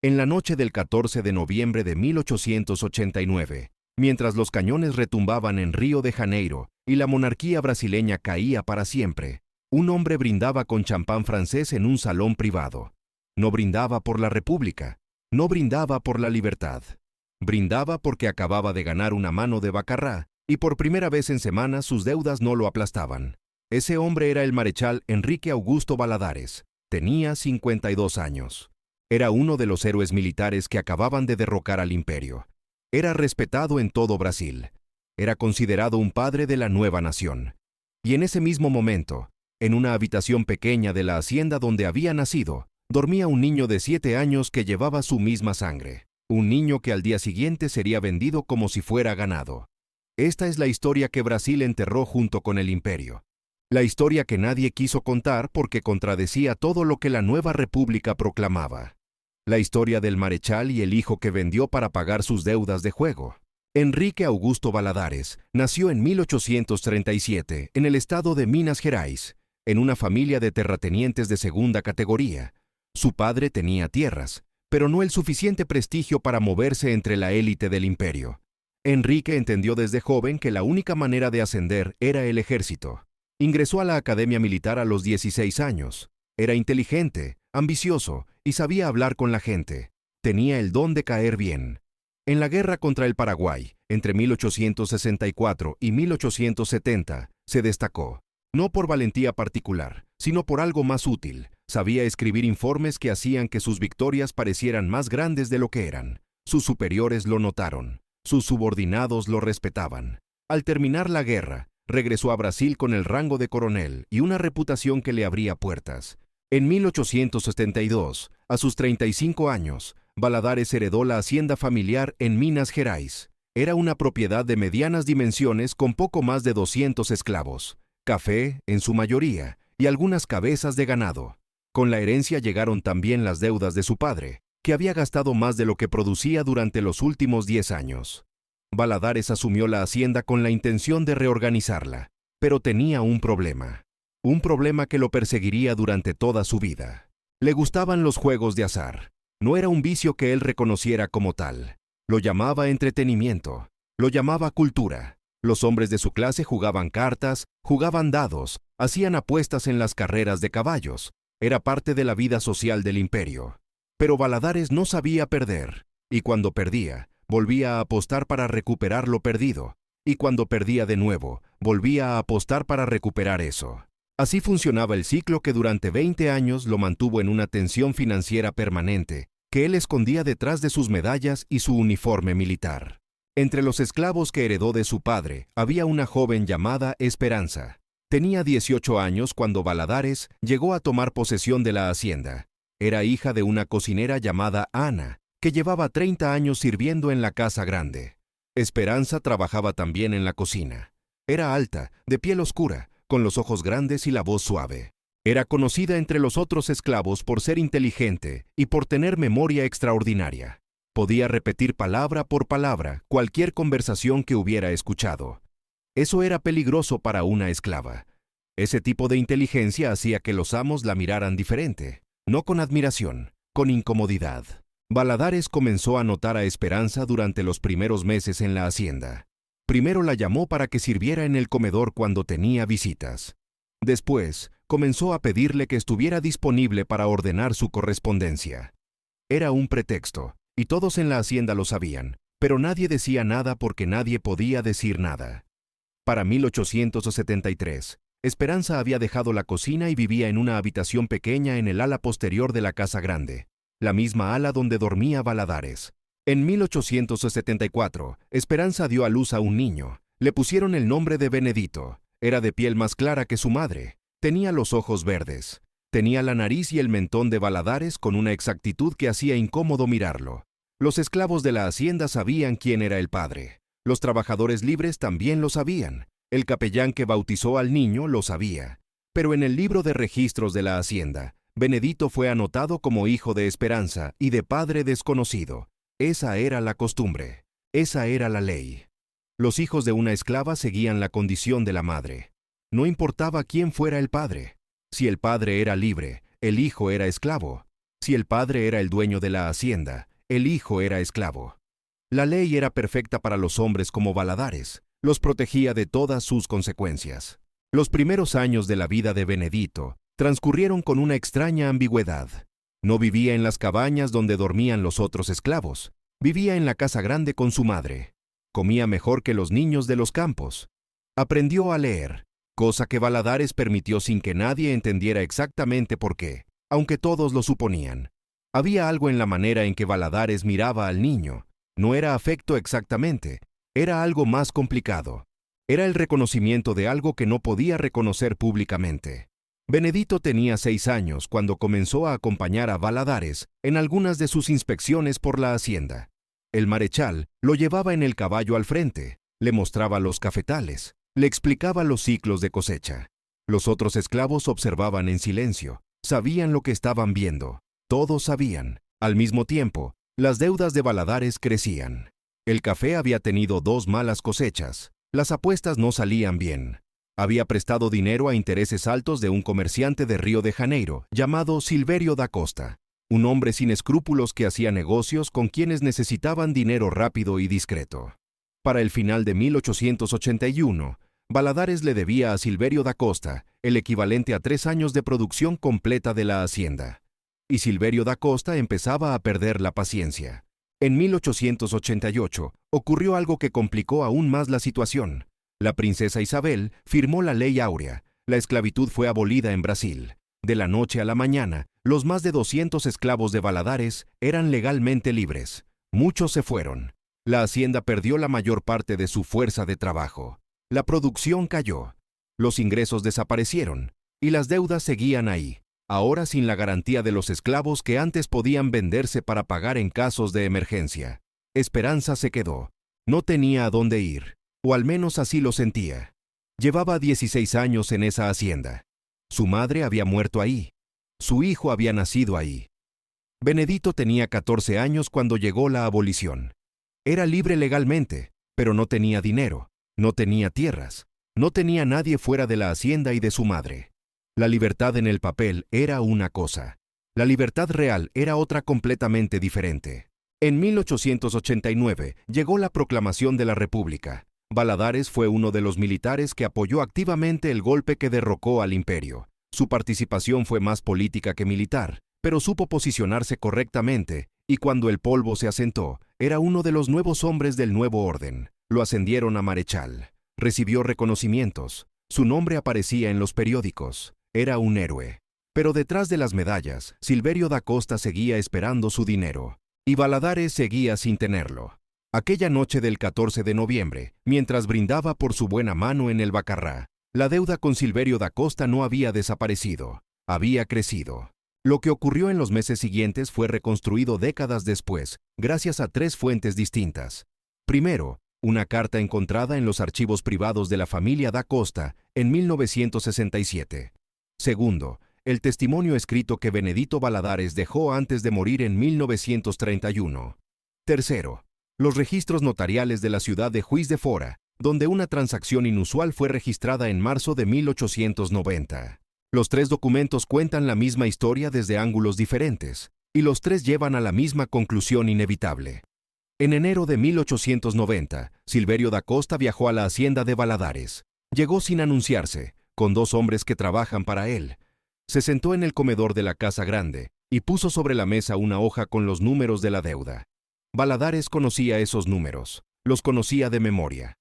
En la noche del 14 de noviembre de 1889, mientras los cañones retumbaban en Río de Janeiro y la monarquía brasileña caía para siempre, un hombre brindaba con champán francés en un salón privado. No brindaba por la República, no brindaba por la libertad. Brindaba porque acababa de ganar una mano de baccarrá y por primera vez en semanas sus deudas no lo aplastaban. Ese hombre era el marechal Enrique Augusto Valladares. Tenía 52 años. Era uno de los héroes militares que acababan de derrocar al imperio. Era respetado en todo Brasil. Era considerado un padre de la nueva nación. Y en ese mismo momento, en una habitación pequeña de la hacienda donde había nacido, dormía un niño de 7 años que llevaba su misma sangre. Un niño que al día siguiente sería vendido como si fuera ganado. Esta es la historia que Brasil enterró junto con el imperio. La historia que nadie quiso contar porque contradecía todo lo que la nueva república proclamaba. La historia del marechal y el hijo que vendió para pagar sus deudas de juego. Enrique Augusto Valladares nació en 1837 en el estado de Minas Gerais, en una familia de terratenientes de segunda categoría. Su padre tenía tierras, pero no el suficiente prestigio para moverse entre la élite del imperio. Enrique entendió desde joven que la única manera de ascender era el ejército. Ingresó a la academia militar a los 16 años. Era inteligente, ambicioso y sabía hablar con la gente. Tenía el don de caer bien. En la guerra contra el Paraguay, entre 1864 y 1870, se destacó. No por valentía particular, sino por algo más útil. Sabía escribir informes que hacían que sus victorias parecieran más grandes de lo que eran. Sus superiores lo notaron. Sus subordinados lo respetaban. Al terminar la guerra, regresó a Brasil con el rango de coronel y una reputación que le abría puertas. En 1872, a sus 35 años, Valladares heredó la hacienda familiar en Minas Gerais. Era una propiedad de medianas dimensiones con poco más de 200 esclavos, café en su mayoría y algunas cabezas de ganado. Con la herencia llegaron también las deudas de su padre, que había gastado más de lo que producía durante los últimos 10 años. Valladares asumió la hacienda con la intención de reorganizarla, pero tenía un problema que lo perseguiría durante toda su vida. Le gustaban los juegos de azar. No era un vicio que él reconociera como tal. Lo llamaba entretenimiento, lo llamaba cultura. Los hombres de su clase jugaban cartas, jugaban dados, hacían apuestas en las carreras de caballos. Era parte de la vida social del imperio. Pero Valladares no sabía perder, y cuando perdía, volvía a apostar para recuperar lo perdido, y cuando perdía de nuevo, volvía a apostar para recuperar eso. Así funcionaba el ciclo que durante 20 años lo mantuvo en una tensión financiera permanente, que él escondía detrás de sus medallas y su uniforme militar. Entre los esclavos que heredó de su padre, había una joven llamada Esperanza. Tenía 18 años cuando Valladares llegó a tomar posesión de la hacienda. Era hija de una cocinera llamada Ana, que llevaba 30 años sirviendo en la casa grande. Esperanza trabajaba también en la cocina. Era alta, de piel oscura, con los ojos grandes y la voz suave. Era conocida entre los otros esclavos por ser inteligente y por tener memoria extraordinaria. Podía repetir palabra por palabra cualquier conversación que hubiera escuchado. Eso era peligroso para una esclava. Ese tipo de inteligencia hacía que los amos la miraran diferente, no con admiración, con incomodidad. Valladares comenzó a notar a Esperanza durante los primeros meses en la hacienda. Primero la llamó para que sirviera en el comedor cuando tenía visitas. Después, comenzó a pedirle que estuviera disponible para ordenar su correspondencia. Era un pretexto, y todos en la hacienda lo sabían, pero nadie decía nada porque nadie podía decir nada. Para 1873, Esperanza había dejado la cocina y vivía en una habitación pequeña en el ala posterior de la casa grande, la misma ala donde dormía Valladares. En 1874, Esperanza dio a luz a un niño. Le pusieron el nombre de Benedito. Era de piel más clara que su madre. Tenía los ojos verdes. Tenía la nariz y el mentón de Valladares con una exactitud que hacía incómodo mirarlo. Los esclavos de la hacienda sabían quién era el padre. Los trabajadores libres también lo sabían. El capellán que bautizó al niño lo sabía. Pero en el libro de registros de la hacienda, Benedito fue anotado como hijo de Esperanza y de padre desconocido. Esa era la costumbre. Esa era la ley. Los hijos de una esclava seguían la condición de la madre. No importaba quién fuera el padre. Si el padre era libre, el hijo era esclavo. Si el padre era el dueño de la hacienda, el hijo era esclavo. La ley era perfecta para los hombres como Valadares, los protegía de todas sus consecuencias. Los primeros años de la vida de Benedito transcurrieron con una extraña ambigüedad. No vivía en las cabañas donde dormían los otros esclavos, vivía en la casa grande con su madre. Comía mejor que los niños de los campos. Aprendió a leer, cosa que Valadares permitió sin que nadie entendiera exactamente por qué, aunque todos lo suponían. Había algo en la manera en que Valadares miraba al niño. No era afecto exactamente, era algo más complicado. Era el reconocimiento de algo que no podía reconocer públicamente. Benedito tenía 6 años cuando comenzó a acompañar a Valadares en algunas de sus inspecciones por la hacienda. El marechal lo llevaba en el caballo al frente, le mostraba los cafetales, le explicaba los ciclos de cosecha. Los otros esclavos observaban en silencio, sabían lo que estaban viendo, todos sabían. Al mismo tiempo, las deudas de Valadares crecían. El café había tenido 2 malas cosechas, las apuestas no salían bien. Había prestado dinero a intereses altos de un comerciante de Río de Janeiro llamado Silverio da Costa, un hombre sin escrúpulos que hacía negocios con quienes necesitaban dinero rápido y discreto. Para el final de 1881, Valadares le debía a Silverio da Costa el equivalente a 3 años de producción completa de la hacienda. Y Silverio da Costa empezaba a perder la paciencia. En 1888 ocurrió algo que complicó aún más la situación. La princesa Isabel firmó la Ley Áurea. La esclavitud fue abolida en Brasil. De la noche a la mañana, los más de 200 esclavos de Valadares eran legalmente libres. Muchos se fueron. La hacienda perdió la mayor parte de su fuerza de trabajo. La producción cayó. Los ingresos desaparecieron. Y las deudas seguían ahí. Ahora sin la garantía de los esclavos que antes podían venderse para pagar en casos de emergencia. Esperanza se quedó. No tenía a dónde ir, o al menos así lo sentía. Llevaba 16 años en esa hacienda. Su madre había muerto ahí. Su hijo había nacido ahí. Benedito tenía 14 años cuando llegó la abolición. Era libre legalmente, pero no tenía dinero, no tenía tierras, no tenía nadie fuera de la hacienda y de su madre. La libertad en el papel era una cosa. La libertad real era otra completamente diferente. En 1889 llegó la proclamación de la República. Valadares fue uno de los militares que apoyó activamente el golpe que derrocó al imperio. Su participación fue más política que militar, pero supo posicionarse correctamente, y cuando el polvo se asentó, era uno de los nuevos hombres del nuevo orden. Lo ascendieron a marechal. Recibió reconocimientos. Su nombre aparecía en los periódicos. Era un héroe. Pero detrás de las medallas, Silverio da Costa seguía esperando su dinero. Y Valadares seguía sin tenerlo. Aquella noche del 14 de noviembre, mientras brindaba por su buena mano en el Bacarrá, la deuda con Silverio da Costa no había desaparecido, había crecido. Lo que ocurrió en los meses siguientes fue reconstruido décadas después, gracias a 3 fuentes distintas. Primero, una carta encontrada en los archivos privados de la familia da Costa en 1967. Segundo, el testimonio escrito que Benedito Valadares dejó antes de morir en 1931. Tercero, los registros notariales de la ciudad de Juiz de Fora, donde una transacción inusual fue registrada en marzo de 1890. Los 3 documentos cuentan la misma historia desde ángulos diferentes, y los 3 llevan a la misma conclusión inevitable. En enero de 1890, Silverio da Costa viajó a la hacienda de Valadares. Llegó sin anunciarse, con 2 hombres que trabajan para él. Se sentó en el comedor de la casa grande y puso sobre la mesa una hoja con los números de la deuda. Valadares conocía esos números, los conocía de memoria.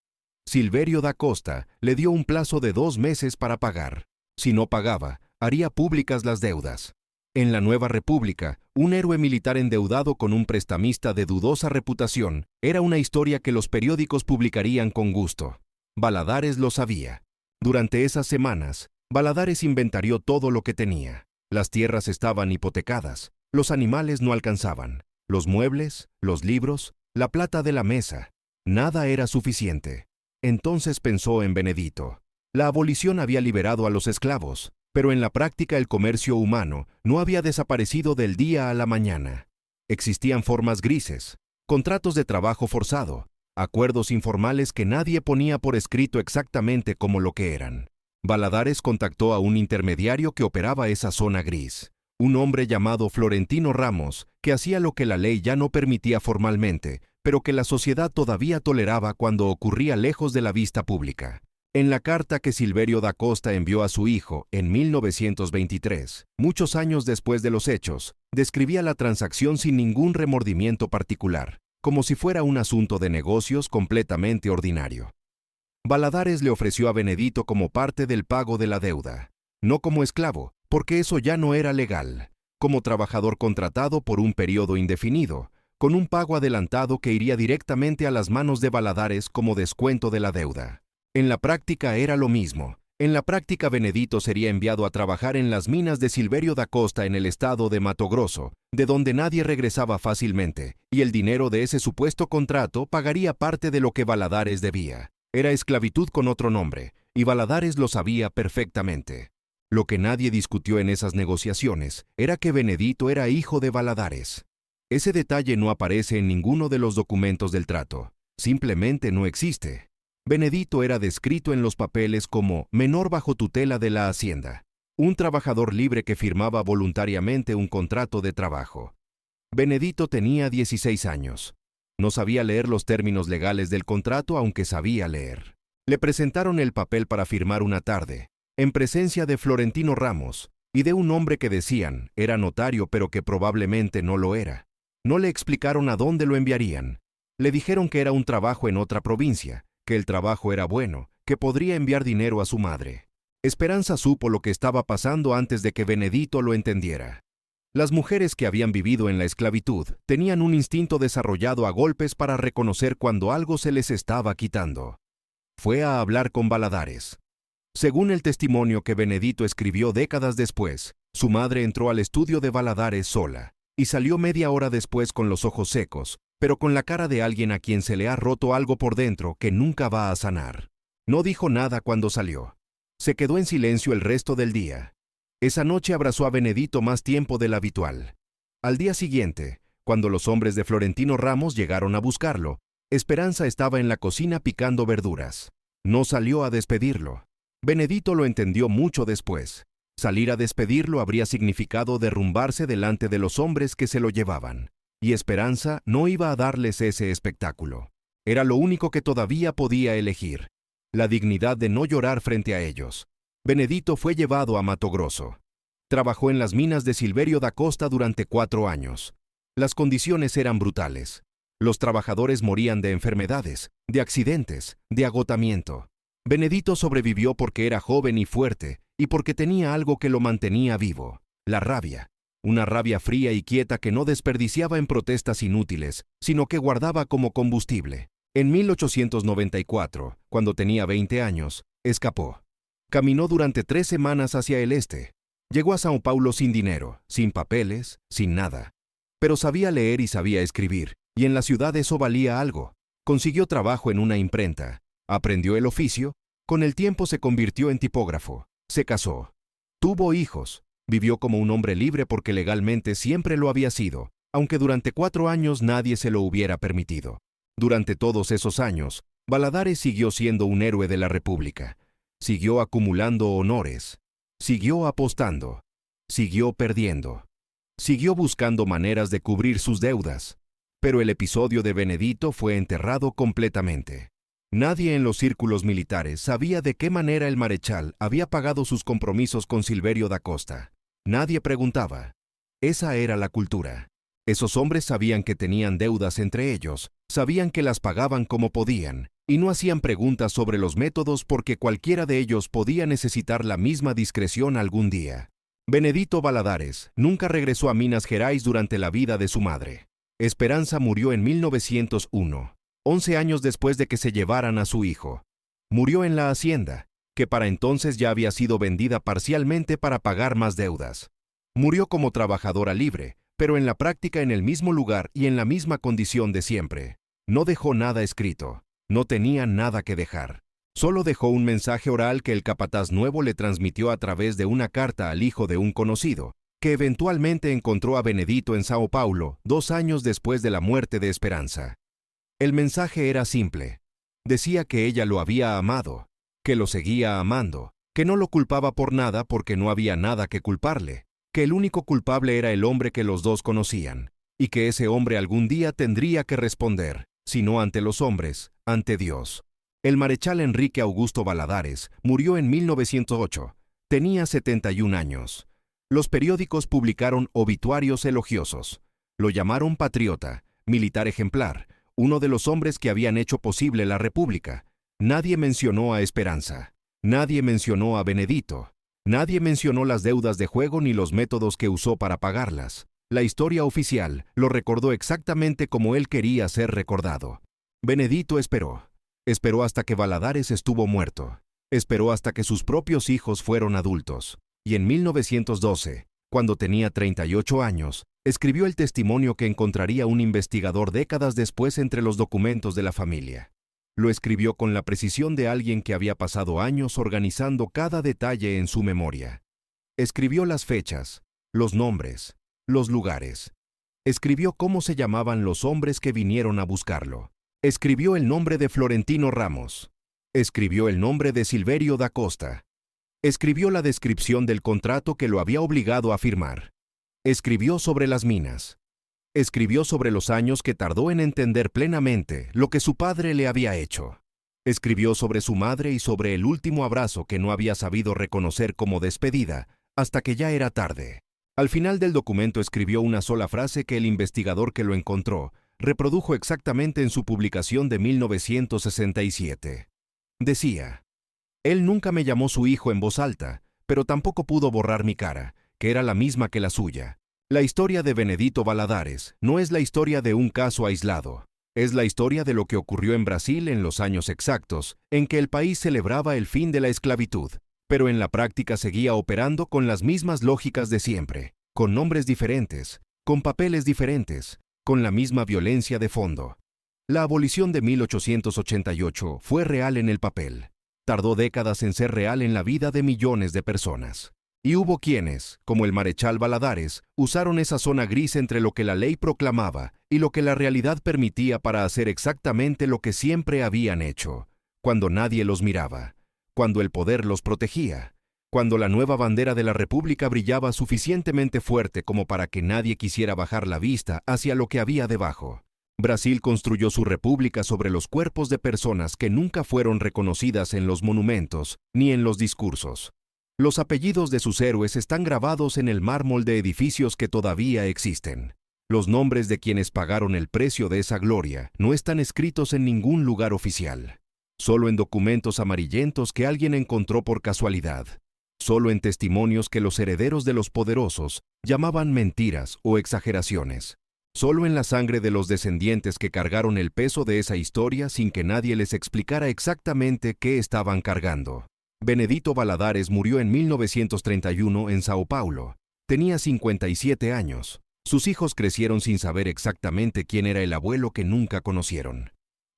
Silverio da Costa le dio un plazo de 2 meses para pagar. Si no pagaba, haría públicas las deudas. En la nueva república, un héroe militar endeudado con un prestamista de dudosa reputación era una historia que los periódicos publicarían con gusto. Valadares lo sabía. Durante esas semanas, Valadares inventarió todo lo que tenía. Las tierras estaban hipotecadas, los animales no alcanzaban, los muebles, los libros, la plata de la mesa. Nada era suficiente. Entonces pensó en Benedito. La abolición había liberado a los esclavos, pero en la práctica el comercio humano no había desaparecido del día a la mañana. Existían formas grises, contratos de trabajo forzado, acuerdos informales que nadie ponía por escrito exactamente como lo que eran. Valadares contactó a un intermediario que operaba esa zona gris, un hombre llamado Florentino Ramos, que hacía lo que la ley ya no permitía formalmente, pero que la sociedad todavía toleraba cuando ocurría lejos de la vista pública. En la carta que Silverio da Costa envió a su hijo en 1923, muchos años después de los hechos, describía la transacción sin ningún remordimiento particular, como si fuera un asunto de negocios completamente ordinario. Valladares le ofreció a Benedito como parte del pago de la deuda, no como esclavo, porque eso ya no era legal, como trabajador contratado por un periodo indefinido, con un pago adelantado que iría directamente a las manos de Valladares como descuento de la deuda. En la práctica era lo mismo. En la práctica Benedito sería enviado a trabajar en las minas de Silverio da Costa en el estado de Mato Grosso, de donde nadie regresaba fácilmente, y el dinero de ese supuesto contrato pagaría parte de lo que Valladares debía. Era esclavitud con otro nombre, y Valladares lo sabía perfectamente. Lo que nadie discutió en esas negociaciones era que Benedito era hijo de Valladares. Ese detalle no aparece en ninguno de los documentos del trato. Simplemente no existe. Benedito era descrito en los papeles como menor bajo tutela de la Hacienda, un trabajador libre que firmaba voluntariamente un contrato de trabajo. Benedito tenía 16 años. No sabía leer los términos legales del contrato, aunque sabía leer. Le presentaron el papel para firmar una tarde, en presencia de Florentino Ramos y de un hombre que decían era notario pero que probablemente no lo era. No le explicaron a dónde lo enviarían. Le dijeron que era un trabajo en otra provincia, que el trabajo era bueno, que podría enviar dinero a su madre. Esperanza supo lo que estaba pasando antes de que Benedito lo entendiera. Las mujeres que habían vivido en la esclavitud tenían un instinto desarrollado a golpes para reconocer cuando algo se les estaba quitando. Fue a hablar con Valladares. Según el testimonio que Benedito escribió décadas después, su madre entró al estudio de Valladares sola y salió media hora después con los ojos secos, pero con la cara de alguien a quien se le ha roto algo por dentro que nunca va a sanar. No dijo nada cuando salió. Se quedó en silencio el resto del día. Esa noche abrazó a Benedito más tiempo del habitual. Al día siguiente, cuando los hombres de Florentino Ramos llegaron a buscarlo, Esperanza estaba en la cocina picando verduras. No salió a despedirlo. Benedito lo entendió mucho después. Salir a despedirlo habría significado derrumbarse delante de los hombres que se lo llevaban. Y Esperanza no iba a darles ese espectáculo. Era lo único que todavía podía elegir. La dignidad de no llorar frente a ellos. Benedito fue llevado a Mato Grosso. Trabajó en las minas de Silverio da Costa durante 4 años. Las condiciones eran brutales. Los trabajadores morían de enfermedades, de accidentes, de agotamiento. Benedito sobrevivió porque era joven y fuerte, y porque tenía algo que lo mantenía vivo: la rabia. Una rabia fría y quieta que no desperdiciaba en protestas inútiles, sino que guardaba como combustible. En 1894, cuando tenía 20 años, escapó. Caminó durante 3 semanas hacia el este. Llegó a São Paulo sin dinero, sin papeles, sin nada. Pero sabía leer y sabía escribir, y en la ciudad eso valía algo. Consiguió trabajo en una imprenta. Aprendió el oficio. Con el tiempo se convirtió en tipógrafo. Se casó. Tuvo hijos. Vivió como un hombre libre porque legalmente siempre lo había sido, aunque durante 4 años nadie se lo hubiera permitido. Durante todos esos años, Valladares siguió siendo un héroe de la República. Siguió acumulando honores. Siguió apostando. Siguió perdiendo. Siguió buscando maneras de cubrir sus deudas. Pero el episodio de Benedito fue enterrado completamente. Nadie en los círculos militares sabía de qué manera el marechal había pagado sus compromisos con Silverio da Costa. Nadie preguntaba. Esa era la cultura. Esos hombres sabían que tenían deudas entre ellos, sabían que las pagaban como podían, y no hacían preguntas sobre los métodos porque cualquiera de ellos podía necesitar la misma discreción algún día. Benedito Valladares nunca regresó a Minas Gerais durante la vida de su madre. Esperanza murió en 1901, 11 años después de que se llevaran a su hijo. Murió en la hacienda, que para entonces ya había sido vendida parcialmente para pagar más deudas. Murió como trabajadora libre, pero en la práctica en el mismo lugar y en la misma condición de siempre. No dejó nada escrito, no tenía nada que dejar. Solo dejó un mensaje oral que el capataz nuevo le transmitió a través de una carta al hijo de un conocido, que eventualmente encontró a Benedito en São Paulo 2 años después de la muerte de Esperanza. El mensaje era simple. Decía que ella lo había amado, que lo seguía amando, que no lo culpaba por nada porque no había nada que culparle, que el único culpable era el hombre que los dos conocían, y que ese hombre algún día tendría que responder, si no ante los hombres, ante Dios. El marechal Enrique Augusto Valladares murió en 1908. Tenía 71 años. Los periódicos publicaron obituarios elogiosos. Lo llamaron patriota, militar ejemplar, uno de los hombres que habían hecho posible la República. Nadie mencionó a Esperanza. Nadie mencionó a Benedito. Nadie mencionó las deudas de juego ni los métodos que usó para pagarlas. La historia oficial lo recordó exactamente como él quería ser recordado. Benedito esperó. Esperó hasta que Valladares estuvo muerto. Esperó hasta que sus propios hijos fueron adultos. Y en 1912, cuando tenía 38 años, escribió el testimonio que encontraría un investigador décadas después entre los documentos de la familia. Lo escribió con la precisión de alguien que había pasado años organizando cada detalle en su memoria. Escribió las fechas, los nombres, los lugares. Escribió cómo se llamaban los hombres que vinieron a buscarlo. Escribió el nombre de Florentino Ramos. Escribió el nombre de Silverio da Costa. Escribió la descripción del contrato que lo había obligado a firmar. Escribió sobre las minas. Escribió sobre los años que tardó en entender plenamente lo que su padre le había hecho. Escribió sobre su madre y sobre el último abrazo que no había sabido reconocer como despedida hasta que ya era tarde. Al final del documento escribió una sola frase que el investigador que lo encontró reprodujo exactamente en su publicación de 1967. Decía: «Él nunca me llamó su hijo en voz alta, pero tampoco pudo borrar mi cara, que era la misma que la suya». La historia de Benedito Valladares no es la historia de un caso aislado. Es la historia de lo que ocurrió en Brasil en los años exactos en que el país celebraba el fin de la esclavitud, pero en la práctica seguía operando con las mismas lógicas de siempre, con nombres diferentes, con papeles diferentes, con la misma violencia de fondo. La abolición de 1888 fue real en el papel. Tardó décadas en ser real en la vida de millones de personas. Y hubo quienes, como el marechal Valladares, usaron esa zona gris entre lo que la ley proclamaba y lo que la realidad permitía para hacer exactamente lo que siempre habían hecho, cuando nadie los miraba, cuando el poder los protegía, cuando la nueva bandera de la República brillaba suficientemente fuerte como para que nadie quisiera bajar la vista hacia lo que había debajo. Brasil construyó su república sobre los cuerpos de personas que nunca fueron reconocidas en los monumentos ni en los discursos. Los apellidos de sus héroes están grabados en el mármol de edificios que todavía existen. Los nombres de quienes pagaron el precio de esa gloria no están escritos en ningún lugar oficial. Solo en documentos amarillentos que alguien encontró por casualidad. Solo en testimonios que los herederos de los poderosos llamaban mentiras o exageraciones. Solo en la sangre de los descendientes que cargaron el peso de esa historia sin que nadie les explicara exactamente qué estaban cargando. Benedito Valladares murió en 1931 en Sao Paulo. Tenía 57 años. Sus hijos crecieron sin saber exactamente quién era el abuelo que nunca conocieron.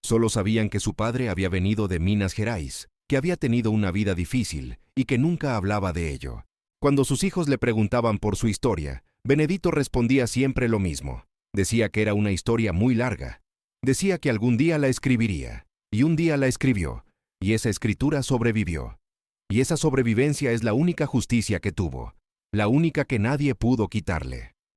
Solo sabían que su padre había venido de Minas Gerais, que había tenido una vida difícil y que nunca hablaba de ello. Cuando sus hijos le preguntaban por su historia, Benedito respondía siempre lo mismo. Decía que era una historia muy larga. Decía que algún día la escribiría. Y un día la escribió. Y esa escritura sobrevivió. Y esa sobrevivencia es la única justicia que tuvo, la única que nadie pudo quitarle.